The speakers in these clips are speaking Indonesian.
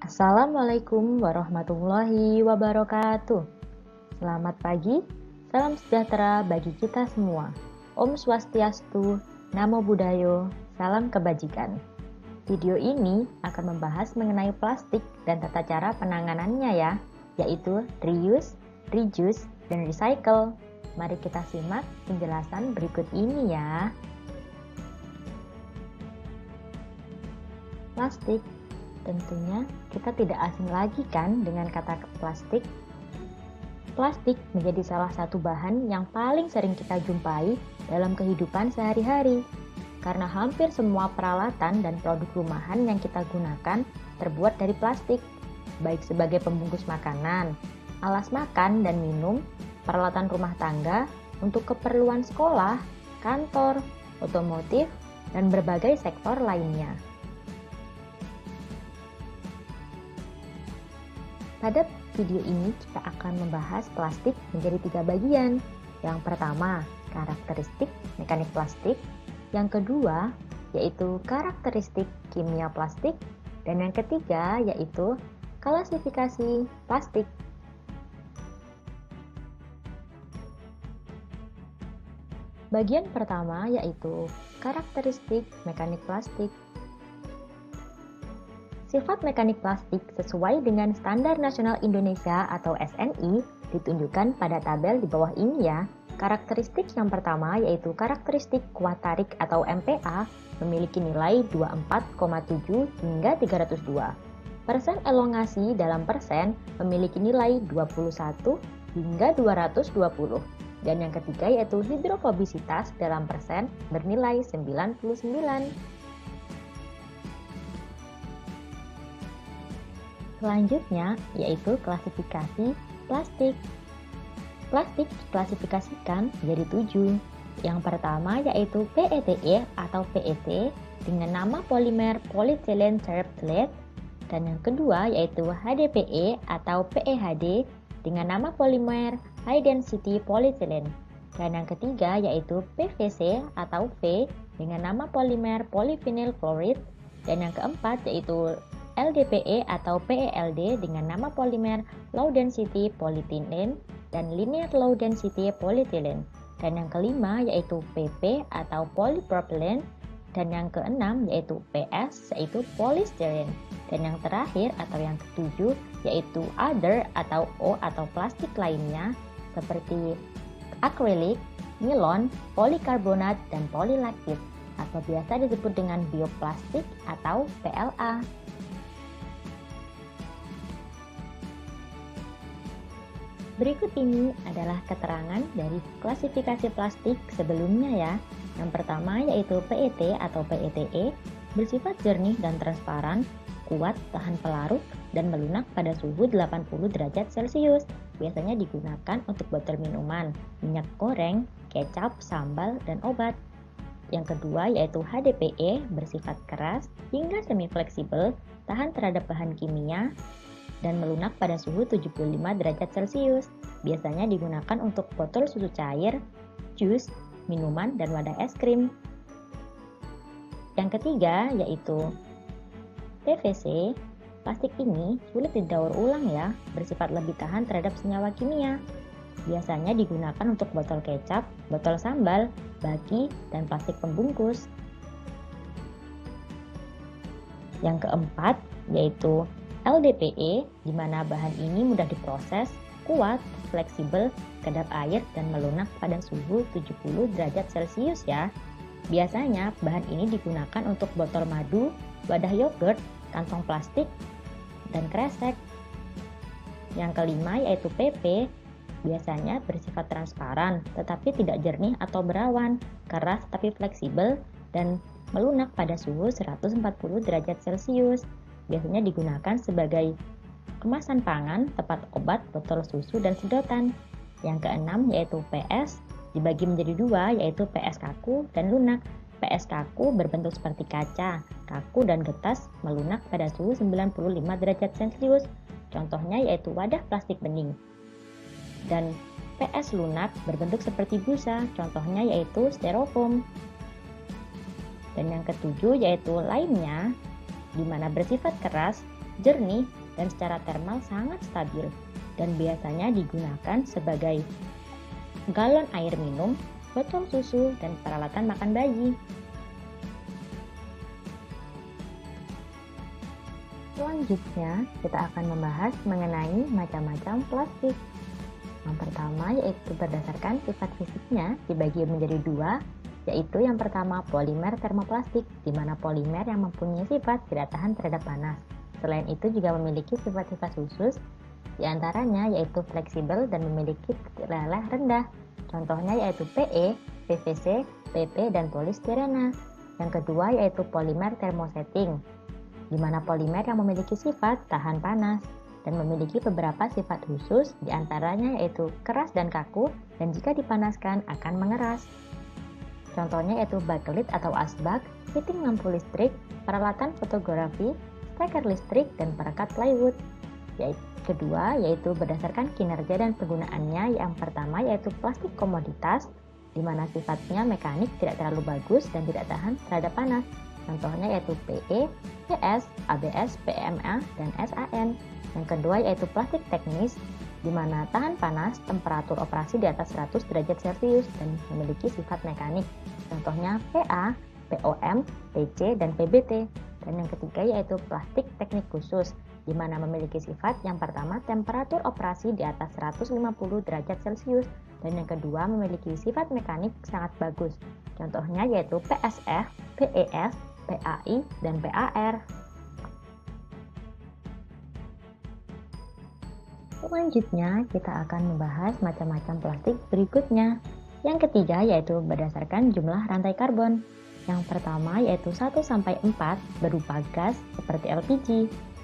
Assalamualaikum warahmatullahi wabarakatuh. Selamat pagi, salam sejahtera bagi kita semua. Om Swastiastu, Namo Buddhayo, salam kebajikan. Video ini akan membahas mengenai plastik dan tata cara penanganannya ya, yaitu reuse, reduce, dan recycle. Mari kita simak penjelasan berikut ini ya. Plastik. Tentunya kita tidak asing lagi kan dengan kata plastik. Plastik menjadi salah satu bahan yang paling sering kita jumpai dalam kehidupan sehari-hari. Karena hampir semua peralatan dan produk rumahan yang kita gunakan terbuat dari plastik, baik sebagai pembungkus makanan, alas makan dan minum, peralatan rumah tangga, untuk keperluan sekolah, kantor, otomotif, dan berbagai sektor lainnya. Pada video ini kita akan membahas plastik menjadi 3 bagian. Yang pertama, karakteristik mekanik plastik. Yang kedua, yaitu karakteristik kimia plastik. Dan yang ketiga, yaitu klasifikasi plastik. Bagian pertama yaitu karakteristik mekanik plastik. Sifat mekanik plastik sesuai dengan Standar Nasional Indonesia atau SNI ditunjukkan pada tabel di bawah ini ya. Karakteristik yang pertama yaitu karakteristik kuat tarik atau MPa memiliki nilai 24,7 hingga 302. Persen elongasi dalam persen memiliki nilai 21 hingga 220. Dan yang ketiga yaitu hidrofobisitas dalam persen bernilai 99. Selanjutnya yaitu klasifikasi plastik. Plastik diklasifikasikan menjadi 7. Yang pertama yaitu PETE atau PET dengan nama polimer polyethylene terephthalate, dan yang kedua yaitu HDPE atau PEHD dengan nama polimer high density polyethylene, dan yang ketiga yaitu PVC atau V dengan nama polimer polyvinyl chloride, dan yang keempat yaitu LDPE atau PELD dengan nama polimer low density polyethylene dan linear low density polyethylene, dan yang kelima yaitu PP atau polypropylene, dan yang keenam yaitu PS yaitu polystyrene, dan yang terakhir atau yang ketujuh yaitu other atau O atau plastik lainnya seperti akrilik, nilon, polikarbonat, dan polylactic atau biasa disebut dengan bioplastik atau PLA. Berikut ini adalah keterangan dari klasifikasi plastik sebelumnya ya. Yang pertama yaitu PET atau PETE, bersifat jernih dan transparan, kuat, tahan pelarut, dan melunak pada suhu 80 derajat Celcius. Biasanya digunakan untuk botol minuman, minyak goreng, kecap, sambal, dan obat. Yang kedua yaitu HDPE, bersifat keras hingga semi fleksibel, tahan terhadap bahan kimia, dan melunak pada suhu 75 derajat Celcius. Biasanya digunakan untuk botol susu cair, jus, minuman, dan wadah es krim. Yang ketiga yaitu PVC. Plastik ini sulit didaur ulang ya, bersifat lebih tahan terhadap senyawa kimia. Biasanya digunakan untuk botol kecap, botol sambal, baki, dan plastik pembungkus. Yang keempat yaitu LDPE, di mana bahan ini mudah diproses, kuat, fleksibel, kedap air, dan melunak pada suhu 70 derajat Celcius ya. Biasanya bahan ini digunakan untuk botol madu, wadah yogurt, kantong plastik, dan kresek. Yang kelima yaitu PP, biasanya bersifat transparan tetapi tidak jernih atau berawan, keras tapi fleksibel, dan melunak pada suhu 140 derajat Celcius. Biasanya digunakan sebagai kemasan pangan, tempat obat, botol susu, dan sedotan. Yang keenam yaitu PS, dibagi menjadi 2 yaitu PS kaku dan lunak. PS kaku berbentuk seperti kaca, kaku dan getas, melunak pada suhu 95 derajat Celcius. Contohnya yaitu wadah plastik bening. Dan PS lunak berbentuk seperti busa, contohnya yaitu styrofoam. Dan yang ketujuh yaitu lainnya, di mana bersifat keras, jernih, dan secara termal sangat stabil, dan biasanya digunakan sebagai galon air minum, botol susu, dan peralatan makan bayi. Selanjutnya, kita akan membahas mengenai macam-macam plastik. Yang pertama yaitu berdasarkan sifat fisiknya dibagi menjadi dua, yaitu yang pertama polimer termoplastik, di mana polimer yang mempunyai sifat tidak tahan terhadap panas. Selain itu juga memiliki sifat-sifat khusus, diantaranya yaitu fleksibel dan memiliki titik leleh rendah. Contohnya yaitu PE, PVC, PP, dan polistirena. Yang kedua yaitu polimer termosetting, di mana polimer yang memiliki sifat tahan panas dan memiliki beberapa sifat khusus, diantaranya yaitu keras dan kaku, dan jika dipanaskan akan mengeras. Contohnya yaitu bakelit atau asbak, fitting lampu listrik, peralatan fotografi, steker listrik, dan perekat plywood. Kedua yaitu berdasarkan kinerja dan penggunaannya. Yang pertama yaitu plastik komoditas, di mana sifatnya mekanik tidak terlalu bagus dan tidak tahan terhadap panas. Contohnya yaitu PE, PS, ABS, PMA, dan SAN. Yang kedua yaitu plastik teknis, di mana tahan panas, temperatur operasi di atas 100 derajat Celcius dan memiliki sifat mekanik. Contohnya PA, POM, PC, dan PBT. Dan yang ketiga yaitu plastik teknik khusus, di mana memiliki sifat yang pertama temperatur operasi di atas 150 derajat Celcius, dan yang kedua memiliki sifat mekanik sangat bagus. Contohnya yaitu PSF, PES, PAI, dan PAR. Selanjutnya, kita akan membahas macam-macam plastik berikutnya. Yang ketiga yaitu berdasarkan jumlah rantai karbon. Yang pertama yaitu 1-4 berupa gas seperti LPG.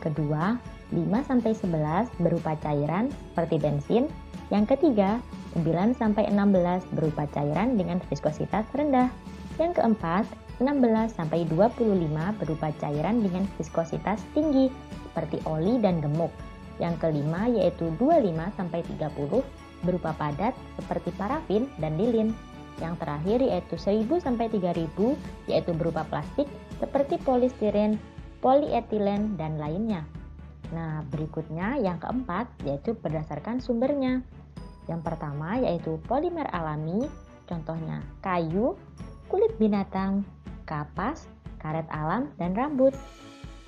Kedua, 5-11 berupa cairan seperti bensin. Yang ketiga, 9-16 berupa cairan dengan viskositas rendah. Yang keempat, 16-25 berupa cairan dengan viskositas tinggi seperti oli dan gemuk. Yang kelima yaitu 25-30 berupa padat seperti parafin dan lilin. Yang terakhir yaitu 1000-3000 yaitu berupa plastik seperti polistiren, polietilen, dan lainnya. Nah, berikutnya yang keempat yaitu berdasarkan sumbernya. Yang pertama yaitu polimer alami, contohnya kayu, kulit binatang, kapas, karet alam, dan rambut.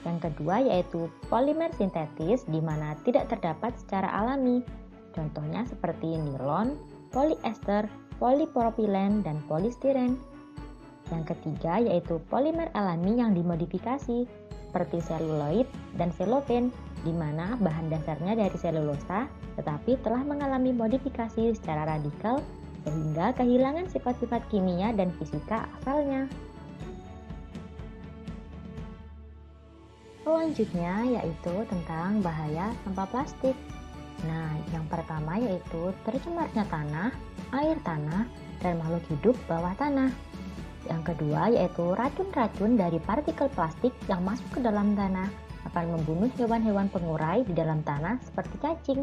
Yang kedua yaitu polimer sintetis, di mana tidak terdapat secara alami. Contohnya seperti nilon, poliester, polipropilen, dan polistiren. Yang ketiga yaitu polimer alami yang dimodifikasi, seperti seluloid dan selofen, di mana bahan dasarnya dari selulosa, tetapi telah mengalami modifikasi secara radikal sehingga kehilangan sifat-sifat kimia dan fisika asalnya. Selanjutnya yaitu tentang bahaya sampah plastik. Nah, yang pertama yaitu tercemarnya tanah, air tanah, dan makhluk hidup bawah tanah. Yang kedua yaitu racun-racun dari partikel plastik yang masuk ke dalam tanah akan membunuh hewan-hewan pengurai di dalam tanah seperti cacing.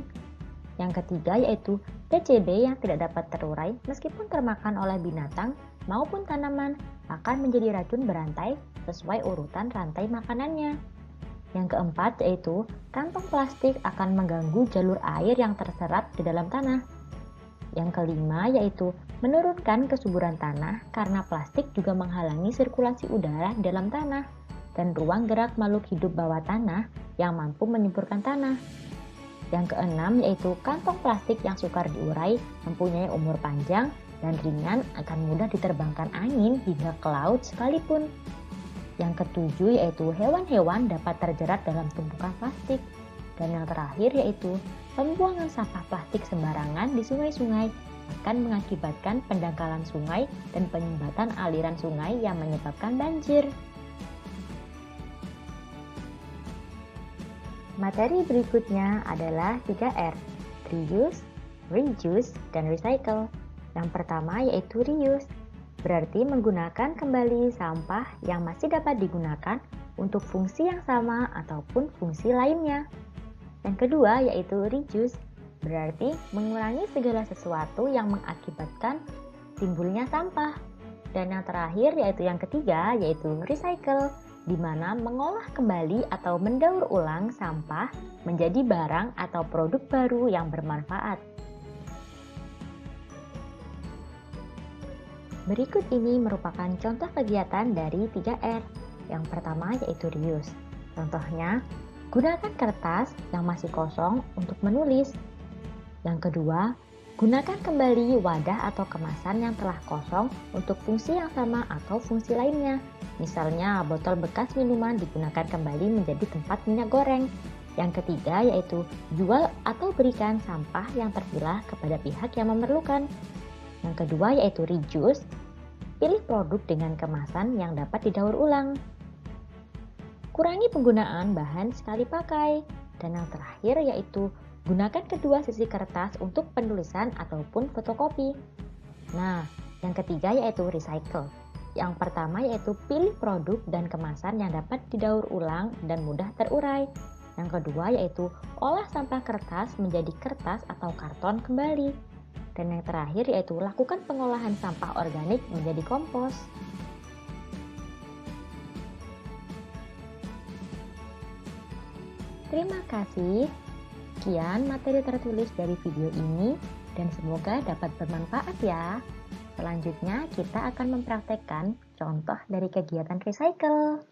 Yang ketiga yaitu PCB yang tidak dapat terurai meskipun termakan oleh binatang maupun tanaman akan menjadi racun berantai sesuai urutan rantai makanannya. Yang keempat yaitu kantong plastik akan mengganggu jalur air yang terserap di dalam tanah. Yang kelima yaitu menurunkan kesuburan tanah karena plastik juga menghalangi sirkulasi udara di dalam tanah dan ruang gerak makhluk hidup bawah tanah yang mampu menyuburkan tanah. Yang keenam yaitu kantong plastik yang sukar diurai, mempunyai umur panjang dan ringan, akan mudah diterbangkan angin hingga ke laut sekalipun. Yang ketujuh yaitu hewan-hewan dapat terjerat dalam tumpukan plastik. Dan yang terakhir yaitu pembuangan sampah plastik sembarangan di sungai-sungai akan mengakibatkan pendangkalan sungai dan penyumbatan aliran sungai yang menyebabkan banjir. Materi berikutnya adalah 3R, reuse, reduce, dan recycle. Yang pertama yaitu reuse, berarti menggunakan kembali sampah yang masih dapat digunakan untuk fungsi yang sama ataupun fungsi lainnya. Yang kedua yaitu reduce, berarti mengurangi segala sesuatu yang mengakibatkan timbulnya sampah. Dan yang terakhir yaitu yang ketiga yaitu recycle, di mana mengolah kembali atau mendaur ulang sampah menjadi barang atau produk baru yang bermanfaat. Berikut ini merupakan contoh kegiatan dari 3R. Yang pertama yaitu reuse. Contohnya, gunakan kertas yang masih kosong untuk menulis. Yang kedua, gunakan kembali wadah atau kemasan yang telah kosong untuk fungsi yang sama atau fungsi lainnya. Misalnya, botol bekas minuman digunakan kembali menjadi tempat minyak goreng. Yang ketiga yaitu jual atau berikan sampah yang terpilah kepada pihak yang memerlukan. Yang kedua yaitu reuse, pilih produk dengan kemasan yang dapat didaur ulang. Kurangi penggunaan bahan sekali pakai. Dan yang terakhir yaitu gunakan kedua sisi kertas untuk penulisan ataupun fotokopi. Nah, yang ketiga yaitu recycle. Yang pertama yaitu pilih produk dan kemasan yang dapat didaur ulang dan mudah terurai. Yang kedua yaitu olah sampah kertas menjadi kertas atau karton kembali. Dan yang terakhir yaitu lakukan pengolahan sampah organik menjadi kompos. Terima kasih. Sekian materi tertulis dari video ini dan semoga dapat bermanfaat ya. Selanjutnya kita akan mempraktekkan contoh dari kegiatan recycle.